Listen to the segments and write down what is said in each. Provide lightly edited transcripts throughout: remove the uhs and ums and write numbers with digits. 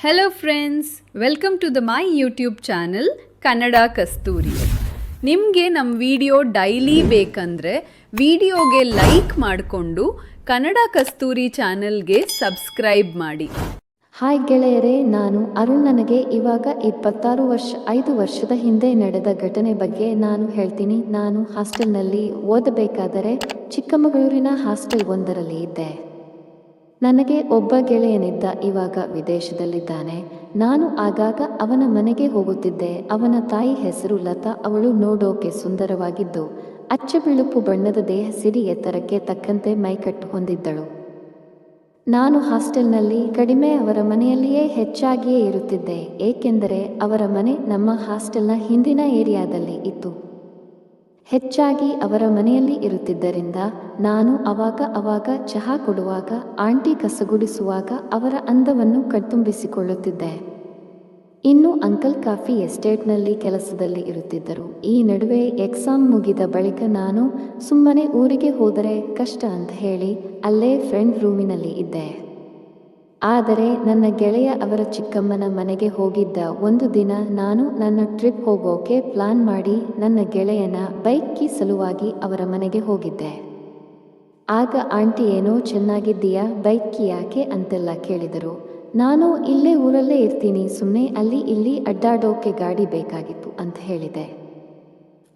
Hello friends, welcome to the my YouTube channel Kannada ಕಸ್ತೂರಿ. ನಿಮಗೆ ನಮ್ಮ video daily ಬೇಕಂದ್ರೆ ವಿಡಿಯೋಗೆ ಲೈಕ್ ಮಾಡಿಕೊಂಡು ಕನ್ನಡ ಕಸ್ತೂರಿ ಚಾನೆಲ್ಗೆ ಸಬ್ಸ್ಕ್ರೈಬ್ ಮಾಡಿ. ಹಾಯ್ ಗೆಳೆಯರೇ, ನಾನು ಅರುಣ್. ನನಗೆ ಇವಾಗ 5 ವರ್ಷದ ಹಿಂದೆ ನಡೆದ ಘಟನೆ ಬಗ್ಗೆ ನಾನು ಹೇಳ್ತೀನಿ. ನಾನು ಹಾಸ್ಟೆಲ್ನಲ್ಲಿ ಓದಬೇಕಾದರೆ ಚಿಕ್ಕಮಗಳೂರಿನ ಹಾಸ್ಟೆಲ್ ಒಂದರಲ್ಲಿ ಇದ್ದೆ. ನನಗೆ ಒಬ್ಬ ಗೆಳೆಯನಿದ್ದ, ಇವಾಗ ವಿದೇಶದಲ್ಲಿದ್ದಾನೆ. ನಾನು ಆಗಾಗ ಅವನ ಮನೆಗೆ ಹೋಗುತ್ತಿದ್ದೆ. ಅವನ ತಾಯಿ ಹೆಸರು ಲತಾ. ಅವಳು ನೋಡೋಕೆ ಸುಂದರವಾಗಿದ್ದು, ಅಚ್ಚ ಬಿಳುಪು ಬಣ್ಣದ ದೇಹ, ಸಿರಿ ಎತ್ತರಕ್ಕೆ ತಕ್ಕಂತೆ ಮೈಕಟ್ಟು ಹೊಂದಿದ್ದಳು. ನಾನು ಹಾಸ್ಟೆಲ್ನಲ್ಲಿ ಕಡಿಮೆ, ಅವರ ಮನೆಯಲ್ಲಿಯೇ ಹೆಚ್ಚಾಗಿಯೇ ಇರುತ್ತಿದ್ದೆ. ಏಕೆಂದರೆ ಅವರ ಮನೆ ನಮ್ಮ ಹಾಸ್ಟೆಲ್ನ ಹಿಂದಿನ ಏರಿಯಾದಲ್ಲಿ ಇತ್ತು. ಹೆಚ್ಚಾಗಿ ಅವರ ಮನೆಯಲ್ಲಿ ಇರುತ್ತಿದ್ದರಿಂದ ನಾನು ಅವಾಗ ಚಹಾ ಕೊಡುವಾಗ, ಆಂಟಿ ಕಸಗುಡಿಸುವಾಗ ಅವರ ಅಂದವನ್ನು ಕಣ್ತುಂಬಿಸಿಕೊಳ್ಳುತ್ತಿದ್ದೆ. ಇನ್ನು ಅಂಕಲ್ ಕಾಫಿ ಎಸ್ಟೇಟ್ನಲ್ಲಿ ಕೆಲಸದಲ್ಲಿ ಇರುತ್ತಿದ್ದರು. ಈ ನಡುವೆ ಎಕ್ಸಾಮ್ ಮುಗಿದ ಬಳಿಕ ನಾನು ಸುಮ್ಮನೆ ಊರಿಗೆ ಹೋದರೆ ಕಷ್ಟ ಅಂತ ಹೇಳಿ ಅಲ್ಲೇ ಫ್ರೆಂಡ್ ರೂಮಿನಲ್ಲಿ ಇದ್ದೆ. ಆದರೆ ನನ್ನ ಗೆಳೆಯ ಅವರ ಚಿಕ್ಕಮ್ಮನ ಮನೆಗೆ ಹೋಗಿದ್ದ. ಒಂದು ದಿನ ನಾನು ನನ್ನ ಟ್ರಿಪ್ ಹೋಗೋಕೆ ಪ್ಲಾನ್ ಮಾಡಿ ನನ್ನ ಗೆಳೆಯನ ಬೈಕ್ ಕೀ ಸಲುವಾಗಿ ಅವರ ಮನೆಗೆ ಹೋಗಿದ್ದೆ. ಆಗ ಆಂಟಿ, ಏನೋ ಚೆನ್ನಾಗಿದ್ದೀಯಾ, ಬೈಕ್ ಕೀ ಯಾಕೆ ಅಂತೆಲ್ಲ ಕೇಳಿದರು. ನಾನು ಇಲ್ಲೇ ಊರಲ್ಲೇ ಇರ್ತೀನಿ, ಸುಮ್ಮನೆ ಅಲ್ಲಿ ಇಲ್ಲಿ ಅಡ್ಡಾಡೋಕೆ ಗಾಡಿ ಬೇಕಾಗಿತ್ತು ಅಂತ ಹೇಳಿದೆ.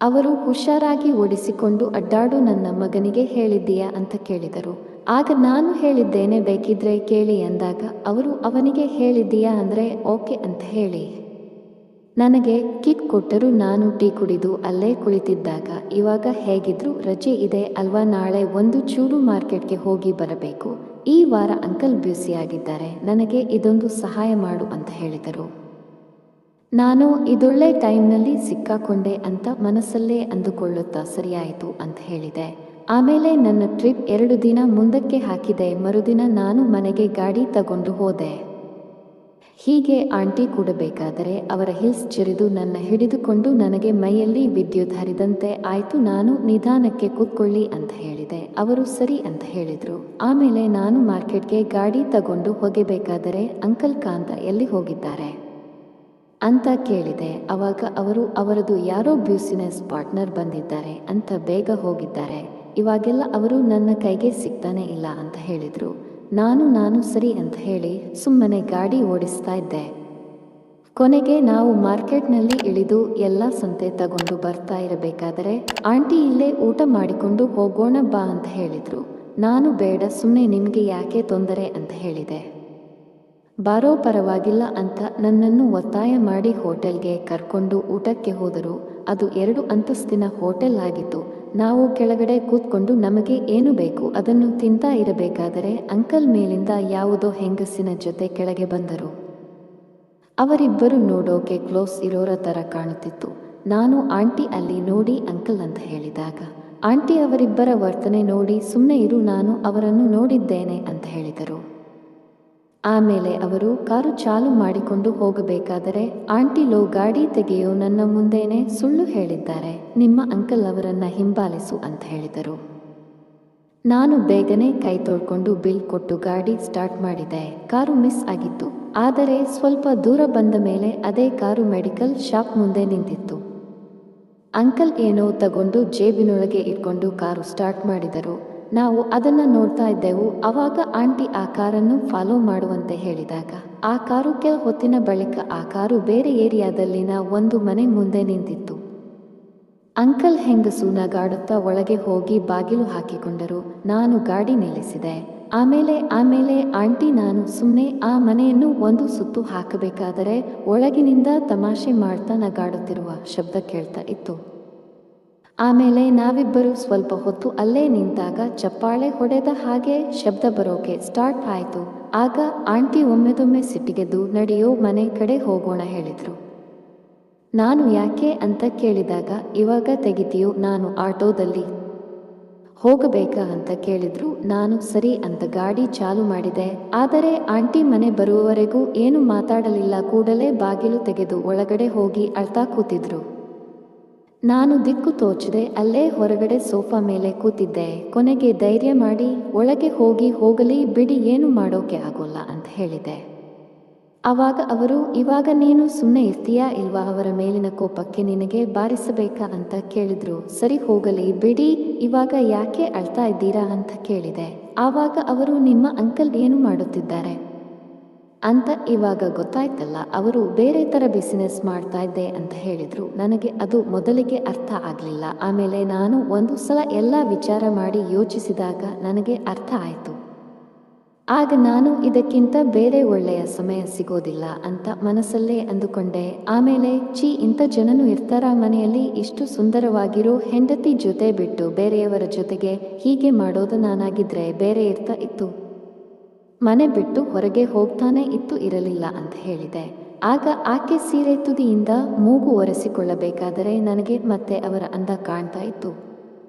ಅವರು ಹುಷಾರಾಗಿ ಓಡಿಸಿಕೊಂಡು ಅಡ್ಡಾಡು, ನನ್ನ ಮಗನಿಗೆ ಹೇಳಿದ್ದೀಯಾ ಅಂತ ಕೇಳಿದರು. ಆಗ ನಾನು ಹೇಳಿದ್ದೇನೆ, ಬೇಕಿದ್ರೆ ಕೇಳಿ ಎಂದಾಗ ಅವರು ಅವನಿಗೆ ಹೇಳಿದ್ದೀಯಾ ಅಂದರೆ ಓಕೆ ಅಂತ ಹೇಳಿ ನನಗೆ ಕಿಕ್ ಕೊಟ್ಟರು. ನಾನು ಟೀ ಕುಡಿದು ಅಲ್ಲೇ ಕುಳಿತಿದ್ದಾಗ, ಇವಾಗ ಹೇಗಿದ್ರು ರಜೆ ಇದೆ ಅಲ್ವಾ, ನಾಳೆ ಒಂದು ಚೂರು ಮಾರ್ಕೆಟ್ಗೆ ಹೋಗಿ ಬರಬೇಕು, ಈ ವಾರ ಅಂಕಲ್ ಬ್ಯುಸಿಯಾಗಿದ್ದಾರೆ, ನನಗೆ ಇದೊಂದು ಸಹಾಯ ಮಾಡು ಅಂತ ಹೇಳಿದರು. ನಾನು ಇದೊಳ್ಳೆ ಟೈಮ್ನಲ್ಲಿ ಸಿಕ್ಕಾಕೊಂಡೆ ಅಂತ ಮನಸ್ಸಲ್ಲೇ ಅಂದುಕೊಳ್ಳುತ್ತಾ ಸರಿಯಾಯಿತು ಅಂತ ಹೇಳಿದೆ. ಆಮೇಲೆ ನನ್ನ ಟ್ರಿಪ್ 2 ದಿನ ಮುಂದಕ್ಕೆ ಹಾಕಿದೆ. ಮರುದಿನ ನಾನು ಮನೆಗೆ ಗಾಡಿ ತಗೊಂಡು ಹೋದೆ. ಹೀಗೆ ಆಂಟಿ ಕೂಡಬೇಕಾದರೆ ಅವರ ಹಿಲ್ಸ್ ಚಿರಿದು ನನ್ನ ಹಿಡಿದುಕೊಂಡು ನನಗೆ ಮೈಯಲ್ಲಿ ವಿದ್ಯುತ್ ಹರಿದಂತೆ ಆಯ್ತು. ನಾನು ನಿಧಾನಕ್ಕೆ ಕೂತ್ಕೊಳ್ಳಿ ಅಂತ ಹೇಳಿದೆ. ಅವರು ಸರಿ ಅಂತ ಹೇಳಿದ್ರು. ಆಮೇಲೆ ನಾನು ಮಾರ್ಕೆಟ್ಗೆ ಗಾಡಿ ತಗೊಂಡು ಹೋಗಬೇಕಾದರೆ ಅಂಕಲ್ ಕಾಂತ ಎಲ್ಲಿ ಹೋಗಿದ್ದಾರೆ ಅಂತ ಕೇಳಿದೆ. ಅವಾಗ ಅವರು ಅವರದು ಯಾರೋ ಬಿಸಿನೆಸ್ ಪಾರ್ಟ್ನರ್ ಬಂದಿದ್ದಾರೆ ಅಂತ ಬೇಗ ಹೋಗಿದ್ದಾರೆ, ಇವಾಗೆಲ್ಲ ಅವರು ನನ್ನ ಕೈಗೆ ಸಿಗ್ತಾನೆ ಇಲ್ಲ ಅಂತ ಹೇಳಿದ್ರು. ನಾನು ಸರಿ ಅಂತ ಹೇಳಿ ಸುಮ್ಮನೆ ಗಾಡಿ ಓಡಿಸ್ತಾ ಇದ್ದೆ. ಕೊನೆಗೆ ನಾವು ಮಾರ್ಕೆಟ್ನಲ್ಲಿ ಇಳಿದು ಎಲ್ಲ ಸಂತೆ ತಗೊಂಡು ಬರ್ತಾ ಇರಬೇಕಾದರೆ ಆಂಟಿ, ಇಲ್ಲೇ ಊಟ ಮಾಡಿಕೊಂಡು ಹೋಗೋಣ ಬಾ ಅಂತ ಹೇಳಿದ್ರು. ನಾನು ಬೇಡ, ಸುಮ್ಮನೆ ನಿಮಗೆ ಯಾಕೆ ತೊಂದರೆ ಅಂತ ಹೇಳಿದೆ. ಬಾರೋ ಪರವಾಗಿಲ್ಲ ಅಂತ ನನ್ನನ್ನು ಒತ್ತಾಯ ಮಾಡಿ ಹೋಟೆಲ್ಗೆ ಕರ್ಕೊಂಡು ಊಟಕ್ಕೆ ಹೋದರು. ಅದು 2 ಅಂತಸ್ತಿನ ಹೋಟೆಲ್ ಆಗಿತ್ತು. ನಾವು ಕೆಳಗಡೆ ಕೂತ್ಕೊಂಡು ನಮಗೆ ಏನು ಬೇಕು ಅದನ್ನು ತಿಂತಾ ಇರಬೇಕಾದರೆ ಅಂಕಲ್ ಮೇಲಿಂದ ಯಾವುದೋ ಹೆಂಗಸಿನ ಜೊತೆ ಕೆಳಗೆ ಬಂದರು. ಅವರಿಬ್ಬರು ನೋಡೋಕೆ ಕ್ಲೋಸ್ ಇರೋರ ಥರ ಕಾಣುತ್ತಿತ್ತು. ನಾನು ಆಂಟಿ ಅಲ್ಲಿ ನೋಡಿ ಅಂಕಲ್ ಅಂತ ಹೇಳಿದಾಗ ಆಂಟಿ ಅವರಿಬ್ಬರ ವರ್ತನೆ ನೋಡಿ ಸುಮ್ಮನೆ ಇರು, ನಾನು ಅವರನ್ನು ನೋಡಿದ್ದೇನೆ ಅಂತ ಹೇಳಿದರು. ಆಮೇಲೆ ಅವರು ಕಾರು ಚಾಲು ಮಾಡಿಕೊಂಡು ಹೋಗಬೇಕಾದರೆ ಆಂಟಿ, ಲೋ ಗಾಡಿ ತೆಗೆಯೋ, ನನ್ನ ಮುಂದೆನೇ ಸುಳ್ಳು ಹೇಳಿದ್ದಾರೆ, ನಿಮ್ಮ ಅಂಕಲ್ ಅವರನ್ನ ಹಿಂಬಾಲಿಸು ಅಂತ ಹೇಳಿದರು. ನಾನು ಬೇಗನೆ ಕೈ ತೊಳ್ಕೊಂಡು ಬಿಲ್ ಕೊಟ್ಟು ಗಾಡಿ ಸ್ಟಾರ್ಟ್ ಮಾಡಿದೆ. ಕಾರು ಮಿಸ್ ಆಗಿತ್ತು. ಆದರೆ ಸ್ವಲ್ಪ ದೂರ ಬಂದ ಮೇಲೆ ಅದೇ ಕಾರು ಮೆಡಿಕಲ್ ಶಾಪ್ ಮುಂದೆ ನಿಂತಿತ್ತು. ಅಂಕಲ್ ಏನೋ ತಗೊಂಡು ಜೇಬಿನೊಳಗೆ ಇಟ್ಕೊಂಡು ಕಾರು ಸ್ಟಾರ್ಟ್ ಮಾಡಿದರು. ನಾವು ಅದನ್ನ ನೋಡ್ತಾ ಇದ್ದೆವು. ಅವಾಗ ಆಂಟಿ ಆ ಕಾರನ್ನು ಫಾಲೋ ಮಾಡುವಂತೆ ಹೇಳಿದಾಗ ಆ ಕಾರು ಕೆಲ ಹೊತ್ತಿನ ಬಳಿಕ ಆ ಕಾರು ಬೇರೆ ಏರಿಯಾದಲ್ಲಿನ ಒಂದು ಮನೆ ಮುಂದೆ ನಿಂತಿತ್ತು. ಅಂಕಲ್ ಹೆಂಗಸು ನಗಾಡುತ್ತಾ ಒಳಗೆ ಹೋಗಿ ಬಾಗಿಲು ಹಾಕಿಕೊಂಡರು. ನಾನು ಗಾಡಿ ನಿಲ್ಲಿಸಿದೆ. ಆಮೇಲೆ ಆಂಟಿ, ನಾನು ಸುಮ್ಮನೆ ಆ ಮನೆಯನ್ನು ಒಂದು ಸುತ್ತು ಹಾಕಬೇಕಾದರೆ ಒಳಗಿನಿಂದ ತಮಾಷೆ ಮಾಡ್ತಾ ನಗಾಡುತ್ತಿರುವ ಶಬ್ದ ಕೇಳ್ತಾ ಇತ್ತು. ಆಮೇಲೆ ನಾವಿಬ್ಬರು ಸ್ವಲ್ಪ ಹೊತ್ತು ಅಲ್ಲೇ ನಿಂತಾಗ ಚಪ್ಪಾಳೆ ಹೊಡೆದ ಹಾಗೆ ಶಬ್ದ ಬರೋಕೆ ಸ್ಟಾರ್ಟ್ ಆಯಿತು. ಆಗ ಆಂಟಿ ಒಮ್ಮೆದೊಮ್ಮೆ ಸಿಟ್ಟಿಗೆದ್ದು, ನಡೆಯೋ ಮನೆ ಕಡೆ ಹೋಗೋಣ ಹೇಳಿದ್ರು. ನಾನು ಯಾಕೆ ಅಂತ ಕೇಳಿದಾಗ, ಇವಾಗ ತೆಗಿತೀಯೋ, ನಾನು ಆಟೋದಲ್ಲಿ ಹೋಗಬೇಕಾ ಅಂತ ಕೇಳಿದ್ರು. ನಾನು ಸರಿ ಅಂತ ಗಾಡಿ ಚಾಲು ಮಾಡಿದೆ. ಆದರೆ ಆಂಟಿ ಮನೆ ಬರುವವರೆಗೂ ಏನು ಮಾತಾಡಲಿಲ್ಲ. ಕೂಡಲೇ ಬಾಗಿಲು ತೆಗೆದು ಒಳಗಡೆ ಹೋಗಿ ಅಳ್ತಾ ಕೂತಿದ್ರು. ನಾನು ದಿಕ್ಕು ತೋಚದೆ ಅಲ್ಲೇ ಹೊರಗಡೆ ಸೋಫಾ ಮೇಲೆ ಕೂತಿದ್ದೆ. ಕೊನೆಗೆ ಧೈರ್ಯ ಮಾಡಿ ಒಳಗೆ ಹೋಗಿ, ಹೋಗಲಿ ಬಿಡಿ, ಏನು ಮಾಡೋಕೆ ಆಗೋಲ್ಲ ಅಂತ ಹೇಳಿದೆ. ಆವಾಗ ಅವರು, ಇವಾಗ ನೀನು ಸುಮ್ಮನೆ ಇರ್ತೀಯಾ ಇಲ್ವಾ, ಅವರ ಮೇಲಿನ ಕೋಪಕ್ಕೆ ನಿನಗೆ ಬಾರಿಸಬೇಕಾ ಅಂತ ಕೇಳಿದ್ರು. ಸರಿ ಹೋಗಲಿ ಬಿಡಿ, ಇವಾಗ ಯಾಕೆ ಅಳ್ತಾ ಇದ್ದೀರಾ ಅಂತ ಕೇಳಿದೆ. ಆವಾಗ ಅವರು, ನಿಮ್ಮ ಅಂಕಲ್ ಏನು ಮಾಡುತ್ತಿದ್ದಾರೆ ಅಂತ ಇವಾಗ ಗೊತ್ತಾಯ್ತಲ್ಲ, ಅವರು ಬೇರೆ ಥರ ಬಿಸಿನೆಸ್ ಮಾಡ್ತಾ ಇದ್ದೆ ಅಂತ ಹೇಳಿದ್ರು. ನನಗೆ ಅದು ಮೊದಲಿಗೆ ಅರ್ಥ ಆಗಲಿಲ್ಲ. ಆಮೇಲೆ ನಾನು ಒಂದು ಸಲ ಎಲ್ಲ ವಿಚಾರ ಮಾಡಿ ಯೋಚಿಸಿದಾಗ ನನಗೆ ಅರ್ಥ ಆಯಿತು. ಆಗ ನಾನು ಇದಕ್ಕಿಂತ ಬೇರೆ ಒಳ್ಳೆಯ ಸಮಯ ಸಿಗೋದಿಲ್ಲ ಅಂತ ಮನಸ್ಸಲ್ಲೇ ಅಂದುಕೊಂಡೆ. ಆಮೇಲೆ ಇಂಥ ಜನನು ಇರ್ತಾರ ಮನೆಯಲ್ಲಿ, ಇಷ್ಟು ಸುಂದರವಾಗಿರೋ ಹೆಂಡತಿ ಜೊತೆ ಬಿಟ್ಟು ಬೇರೆಯವರ ಜೊತೆಗೆ ಹೀಗೆ ಮಾಡೋದು, ನಾನಾಗಿದ್ರೆ ಬೇರೆ ಇರ್ತಾ ಇತ್ತು, ಮನೆ ಬಿಟ್ಟು ಹೊರಗೆ ಹೋಗ್ತಾನೆ ಇರಲಿಲ್ಲ ಅಂತ ಹೇಳಿದೆ. ಆಗ ಆಕೆ ಸೀರೆ ತುದಿಯಿಂದ ಮೂಗು ಒರೆಸಿಕೊಳ್ಳಬೇಕಾದರೆ ನನಗೆ ಮತ್ತೆ ಅವರ ಅಂದ ಕಾಣ್ತಾ ಇತ್ತು.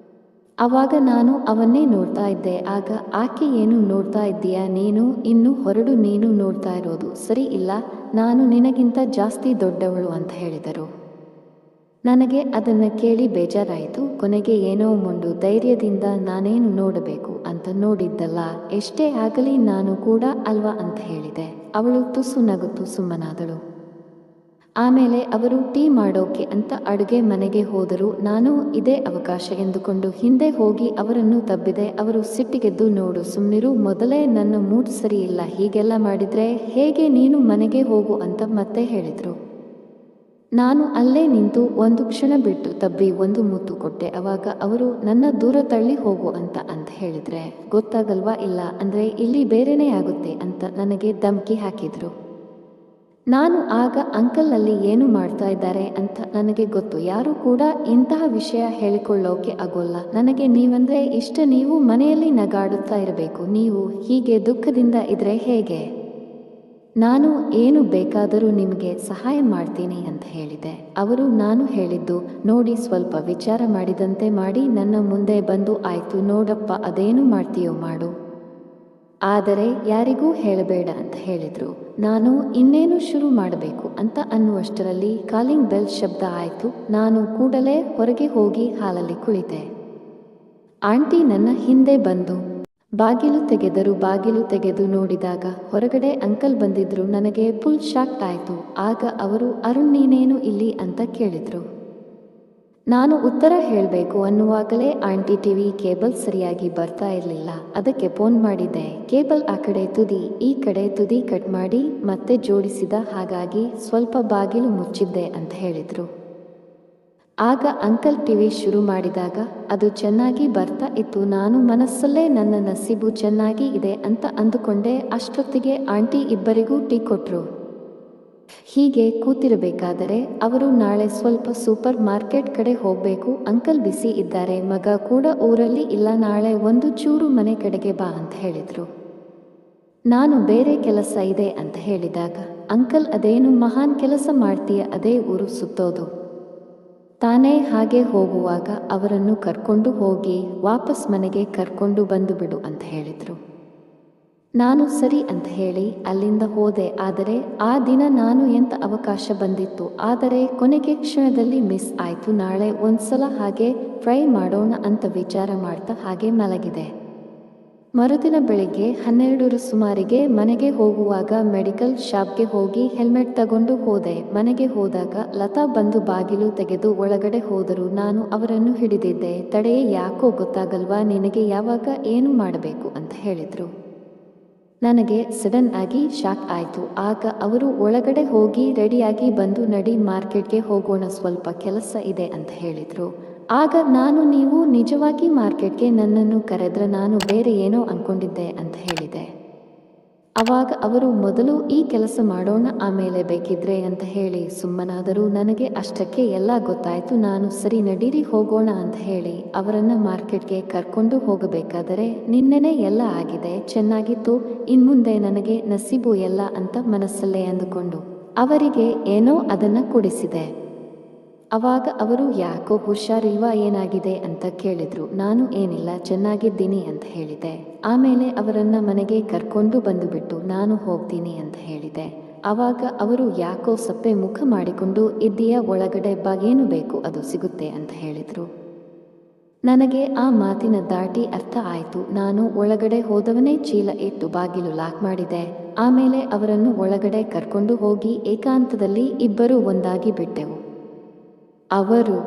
ಆವಾಗ ನಾನು ಅವನ್ನೇ ನೋಡ್ತಾ ಇದ್ದೆ. ಆಗ ಆಕೆ, ಏನು ನೋಡ್ತಾ ಇದ್ದೀಯಾ ನೀನು, ಇನ್ನು ಹೊರಡು, ನೀನು ನೋಡ್ತಾ ಇರೋದು ಸರಿ ಇಲ್ಲ, ನಾನು ನಿನಗಿಂತ ಜಾಸ್ತಿ ದೊಡ್ಡವಳು ಅಂತ ಹೇಳಿದರು. ನನಗೆ ಅದನ್ನು ಕೇಳಿ ಬೇಜಾರಾಯಿತು. ಕೊನೆಗೆ ಏನೋ ಮೊಂಡು ಧೈರ್ಯದಿಂದ ನಾನೇನು ನೋಡಬೇಕು ಅಂತ ನೋಡಿದ್ದಲ್ಲ, ಎಷ್ಟೇ ಆಗಲಿ ನಾನು ಕೂಡ ಅಲ್ವಾ ಅಂತ ಹೇಳಿದೆ. ಅವಳು ತುಸು ನಗುತ್ತು ಸುಮ್ಮನಾದಳು. ಆಮೇಲೆ ಅವರು ಟೀ ಮಾಡೋಕೆ ಅಂತ ಅಡುಗೆ ಮನೆಗೆ ಹೋದರು. ನಾನು ಇದೇ ಅವಕಾಶ ಎಂದುಕೊಂಡು ಹಿಂದೆ ಹೋಗಿ ಅವರನ್ನು ತಬ್ಬಿದೆ. ಅವರು ಸಿಟ್ಟಿಗೆದ್ದು, ನೋಡು ಸುಮ್ಮನಿರು, ಮೊದಲೇ ನನ್ನ ಮೂಡ್ ಸರಿ ಇಲ್ಲ, ಹೀಗೆಲ್ಲ ಮಾಡಿದ್ರೆ ಹೇಗೆ, ನೀನು ಮನೆಗೆ ಹೋಗು ಅಂತ ಮತ್ತೆ ಹೇಳಿದರು. ನಾನು ಅಲ್ಲೇ ನಿಂತು ಒಂದು ಕ್ಷಣ ಬಿಟ್ಟು ತಬ್ಬಿ ಒಂದು ಮುತ್ತು ಕೊಟ್ಟೆ. ಅವಾಗ ಅವರು, ನನ್ನ ದೂರ ತಳ್ಳಿ ಹೋಗು ಅಂತ ಹೇಳಿದ್ರೆ ಗೊತ್ತಾಗಲ್ವಾ, ಇಲ್ಲ ಅಂದರೆ ಇಲ್ಲಿ ಬೇರೆನೇ ಆಗುತ್ತೆ ಅಂತ ನನಗೆ ಧಮಕಿ ಹಾಕಿದ್ರು. ನಾನು ಆಗ ಅಂಕಲ್ ಅಲ್ಲಿ ಏನು ಮಾಡ್ತಾ ಇದ್ದಾರೆ ಅಂತ ನನಗೆ ಗೊತ್ತು, ಯಾರು ಕೂಡ ಇಂತಹ ವಿಷಯ ಹೇಳಿಕೊಳ್ಳೋಕೆ ಆಗೋಲ್ಲ ನನಗೆ, ನೀವಂದ್ರೆ ಇಷ್ಟ, ನೀವು ಮನೆಯಲ್ಲಿ ನಗಾಡುತ್ತಾ ಇರಬೇಕು, ನೀವು ಹೀಗೆ ದುಃಖದಿಂದ ಇದ್ರೆ ಹೇಗೆ, ನಾನು ಏನು ಬೇಕಾದರೂ ನಿಮಗೆ ಸಹಾಯ ಮಾಡ್ತೀನಿ ಅಂತ ಹೇಳಿದೆ. ಅವರು, ನಾನು ಹೇಳಿದ್ದು ನೋಡಿ, ಸ್ವಲ್ಪ ವಿಚಾರ ಮಾಡಿದಂತೆ ಮಾಡಿ ನನ್ನ ಮುಂದೆ ಬಂದು, ಆಯ್ತು ನೋಡಪ್ಪ, ಅದೇನು ಮಾಡ್ತೀಯೋ ಮಾಡು, ಆದರೆ ಯಾರಿಗೂ ಹೇಳಬೇಡ ಅಂತ ಹೇಳಿದ್ರು. ನಾನು ಇನ್ನೇನು ಶುರು ಮಾಡಬೇಕು ಅಂತ ಅನ್ನುವಷ್ಟರಲ್ಲಿ ಕಾಲಿಂಗ್ ಬೆಲ್ ಶಬ್ದ ಆಯಿತು. ನಾನು ಕೂಡಲೇ ಹೊರಗೆ ಹೋಗಿ ಹಾಲಲ್ಲಿ ಕುಳಿತೆ. ಆಂಟಿ ನನ್ನ ಹಿಂದೆ ಬಂದು ಬಾಗಿಲು ತೆಗೆದರು. ಬಾಗಿಲು ತೆಗೆದು ನೋಡಿದಾಗ ಹೊರಗಡೆ ಅಂಕಲ್ ಬಂದಿದ್ರು. ನನಗೆ ಫುಲ್ ಶಾಕ್ ಆಯಿತು. ಆಗ ಅವರು, ಅರುಣ್ ನೀನೇನು ಇಲ್ಲಿ ಅಂತ ಕೇಳಿದ್ರು. ನಾನು ಉತ್ತರ ಹೇಳಬೇಕು ಅನ್ನುವಾಗಲೇ ಆಂಟಿ ಟಿವಿ ಕೇಬಲ್ ಸರಿಯಾಗಿ ಬರ್ತಾ ಇರಲಿಲ್ಲ, ಅದಕ್ಕೆ ಫೋನ್ ಮಾಡಿದ್ದೆ. ಕೇಬಲ್ ಆ ಕಡೆ ತುದಿ ಈ ಕಡೆ ತುದಿ ಕಟ್ ಮಾಡಿ ಮತ್ತೆ ಜೋಡಿಸಿದ, ಹಾಗಾಗಿ ಸ್ವಲ್ಪ ಬಾಗಿಲು ಮುಚ್ಚಿದ್ದೆ ಅಂತ ಹೇಳಿದ್ರು. ಆಗ ಅಂಕಲ್ ಟಿವಿ ಶುರು ಮಾಡಿದಾಗ ಅದು ಚೆನ್ನಾಗಿ ಬರ್ತಾ ಇತ್ತು. ನಾನು ಮನಸ್ಸಲ್ಲೇ ನನ್ನ ನಸೀಬು ಚೆನ್ನಾಗಿ ಇದೆ ಅಂತ ಅಂದುಕೊಂಡೆ. ಅಷ್ಟೊತ್ತಿಗೆ ಆಂಟಿ ಇಬ್ಬರಿಗೂ ಟೀ ಕೊಟ್ರು. ಹೀಗೆ ಕೂತಿರಬೇಕಾದರೆ ಅವರು, ನಾಳೆ ಸ್ವಲ್ಪ ಸೂಪರ್ ಮಾರ್ಕೆಟ್ ಕಡೆ ಹೋಗಬೇಕು, ಅಂಕಲ್ ಬಿಸಿ ಇದ್ದಾರೆ, ಮಗ ಕೂಡ ಊರಲ್ಲಿ ಇಲ್ಲ, ನಾಳೆ ಒಂದು ಚೂರು ಮನೆ ಕಡೆಗೆ ಬಾ ಅಂತ ಹೇಳಿದ್ರು. ನಾನು ಬೇರೆ ಕೆಲಸ ಇದೆ ಅಂತ ಹೇಳಿದಾಗ, ಅಂಕಲ್ ಅದೇನು ಮಹಾನ್ ಕೆಲಸ ಮಾಡ್ತೀಯ, ಅದೇ ಊರು ಸುತ್ತೋದು ತಾನೇ, ಹಾಗೆ ಹೋಗುವಾಗ ಅವರನ್ನು ಕರ್ಕೊಂಡು ಹೋಗಿ ವಾಪಸ್ ಮನೆಗೆ ಕರ್ಕೊಂಡು ಬಂದು ಬಿಡು ಅಂತ ಹೇಳಿದ್ರು. ನಾನು ಸರಿ ಅಂತ ಹೇಳಿ ಅಲ್ಲಿಂದ ಹೋದೆ. ಆದರೆ ಆ ದಿನ ನಾನು ಎಂಥ ಅವಕಾಶ ಬಂದಿತ್ತು, ಆದರೆ ಕೊನೆಗೆ ಕ್ಷಣದಲ್ಲಿ ಮಿಸ್ ಆಯಿತು. ನಾಳೆ ಒಂದ್ಸಲ ಹಾಗೆ ಟ್ರೈ ಮಾಡೋಣ ಅಂತ ವಿಚಾರ ಮಾಡ್ತಾ ಹಾಗೆ ಮಲಗಿದೆ. ಮರುದಿನ ಬೆಳಿಗ್ಗೆ 12 ಸುಮಾರಿಗೆ ಮನೆಗೆ ಹೋಗುವಾಗ ಮೆಡಿಕಲ್ ಶಾಪ್ಗೆ ಹೋಗಿ ಹೆಲ್ಮೆಟ್ ತಗೊಂಡು ಹೋದೆ. ಮನೆಗೆ ಹೋದಾಗ ಲತಾ ಬಂದು ಬಾಗಿಲು ತೆಗೆದು ಒಳಗಡೆ ಹೋದರು. ನಾನು ಅವರನ್ನು ಹಿಡಿದಿದ್ದೆ. ತಡೆಯೇ, ಯಾಕೋ ಗೊತ್ತಾಗಲ್ವಾ ನಿನಗೆ ಯಾವಾಗ ಏನು ಮಾಡಬೇಕು ಅಂತ ಹೇಳಿದ್ರು. ನನಗೆ ಸಡನ್ ಆಗಿ ಶಾಕ್ ಆಯಿತು. ಆಗ ಅವರು ಒಳಗಡೆ ಹೋಗಿ ರೆಡಿಯಾಗಿ ಬಂದು, ನಡಿ ಮಾರ್ಕೆಟ್ಗೆ ಹೋಗೋಣ, ಸ್ವಲ್ಪ ಕೆಲಸ ಇದೆ ಅಂತ ಹೇಳಿದ್ರು. ಆಗ ನಾನು, ನೀವು ನಿಜವಾಗಿ ಮಾರ್ಕೆಟ್ಗೆ ನನ್ನನ್ನು ಕರೆದ್ರೆ ನಾನು ಬೇರೆ ಏನೋ ಅನ್ಕೊಂಡಿದ್ದೆ ಅಂತ ಹೇಳಿದೆ. ಅವಾಗ ಅವರು, ಮೊದಲು ಈ ಕೆಲಸ ಮಾಡೋಣ, ಆಮೇಲೆ ಬೇಕಿದ್ರೆ ಅಂತ ಹೇಳಿ ಸುಮ್ಮನಾದರು. ನನಗೆ ಅಷ್ಟಕ್ಕೆ ಎಲ್ಲ ಗೊತ್ತಾಯಿತು. ನಾನು ಸರಿ ನಡೀರಿ ಹೋಗೋಣ ಅಂತ ಹೇಳಿ ಅವರನ್ನ ಮಾರ್ಕೆಟ್ಗೆ ಕರ್ಕೊಂಡು ಹೋಗಬೇಕಾದರೆ, ನಿನ್ನೆನೆ ಎಲ್ಲ ಆಗಿದೆ, ಚೆನ್ನಾಗಿತ್ತು, ಇನ್ಮುಂದೆ ನನಗೆ ನಸೀಬು ಎಲ್ಲ ಅಂತ ಮನಸ್ಸಲ್ಲೇ ಅಂದುಕೊಂಡು ಅವರಿಗೆ ಏನೋ ಅದನ್ನ ಕೊಡಿಸಿದೆ. ಅವಾಗ ಅವರು, ಯಾಕೋ ಹುಷಾರಿಲ್ವಾ, ಏನಾಗಿದೆ ಅಂತ ಕೇಳಿದ್ರು. ನಾನು ಏನಿಲ್ಲ, ಚೆನ್ನಾಗಿದ್ದೀನಿ ಅಂತ ಹೇಳಿದೆ. ಆಮೇಲೆ ಅವರನ್ನ ಮನೆಗೆ ಕರ್ಕೊಂಡು ಬಂದುಬಿಟ್ಟು ನಾನು ಹೋಗ್ತೀನಿ ಅಂತ ಹೇಳಿದೆ. ಆವಾಗ ಅವರು, ಯಾಕೋ ಸಪ್ಪೆ ಮುಖ ಮಾಡಿಕೊಂಡು ಇದ್ದೀಯ, ಒಳಗಡೆ ಬಾ, ಏನು ಬೇಕು ಅದು ಸಿಗುತ್ತೆ ಅಂತ ಹೇಳಿದ್ರು. ನನಗೆ ಆ ಮಾತಿನ ದಾಟಿ ಅರ್ಥ ಆಯಿತು. ನಾನು ಒಳಗಡೆ ಹೋದವನೇ ಚೀಲ ಇಟ್ಟು ಬಾಗಿಲು ಲಾಕ್ ಮಾಡಿದೆ. ಆಮೇಲೆ ಅವರನ್ನು ಒಳಗಡೆ ಕರ್ಕೊಂಡು ಹೋಗಿ ಏಕಾಂತದಲ್ಲಿ ಇಬ್ಬರು ಒಂದಾಗಿ ಬಿಟ್ಟೆವು. ಅವರು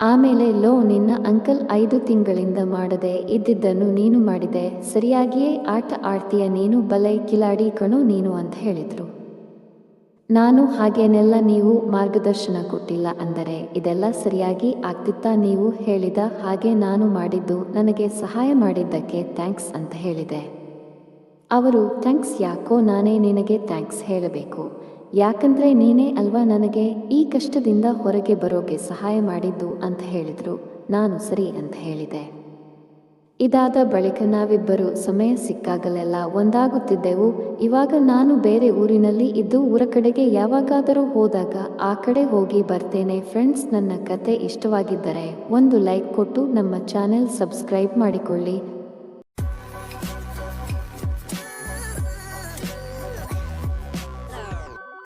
ಆಮೇಲೆ, ಲೋ, ನಿನ್ನ ಅಂಕಲ್ 5 ತಿಂಗಳಿಂದ ಮಾಡದೆ ಇದ್ದಿದ್ದನ್ನು ನೀನು ಮಾಡಿದೆ, ಸರಿಯಾಗಿಯೇ ಆಟ ಆಡ್ತೀಯ ನೀನು, ಬಲೆ ಕಿಲಾಡಿ ಕಣೋ ನೀನು ಅಂತ ಹೇಳಿದ್ರು. ನಾನು, ಹಾಗೇನೆಲ್ಲ ನೀವು ಮಾರ್ಗದರ್ಶನ ಕೊಟ್ಟಿಲ್ಲ ಅಂದರೆ ಇದೆಲ್ಲ ಸರಿಯಾಗಿ ಆಗ್ತಿತ್ತಾ, ನೀವು ಹೇಳಿದ ಹಾಗೆ ನಾನು ಮಾಡಿದ್ದು, ನನಗೆ ಸಹಾಯ ಮಾಡಿದ್ದಕ್ಕೆ ಥ್ಯಾಂಕ್ಸ್ ಅಂತ ಹೇಳಿದೆ. ಅವರು, ಥ್ಯಾಂಕ್ಸ್ ಯಾಕೋ, ನಾನೇ ನಿನಗೆ ಥ್ಯಾಂಕ್ಸ್ ಹೇಳಬೇಕು, ಯಾಕಂದ್ರೆ ನೀನೇ ಅಲ್ವಾ ನನಗೆ ಈ ಕಷ್ಟದಿಂದ ಹೊರಗೆ ಬರೋಕೆ ಸಹಾಯ ಮಾಡಿದ್ದು ಅಂತ ಹೇಳಿದ್ರು. ನಾನು ಸರಿ ಅಂತ ಹೇಳಿದೆ. ಇದಾದ ಬಳಿಕ ನಾವಿಬ್ಬರು ಸಮಯ ಸಿಕ್ಕಾಗಲೆಲ್ಲ ಒಂದಾಗುತ್ತಿದ್ದೆವು. ಇವಾಗ ನಾನು ಬೇರೆ ಊರಿನಲ್ಲಿ ಇದ್ದು ಊರ ಕಡೆಗೆ ಯಾವಾಗಾದರೂ ಹೋದಾಗ ಆ ಕಡೆ ಹೋಗಿ ಬರ್ತೇನೆ. ಫ್ರೆಂಡ್ಸ್, ನನ್ನ ಕತೆ ಇಷ್ಟವಾಗಿದ್ದರೆ ಒಂದು ಲೈಕ್ ಕೊಟ್ಟು ನಮ್ಮ ಚಾನೆಲ್ ಸಬ್ಸ್ಕ್ರೈಬ್ ಮಾಡಿಕೊಳ್ಳಿ.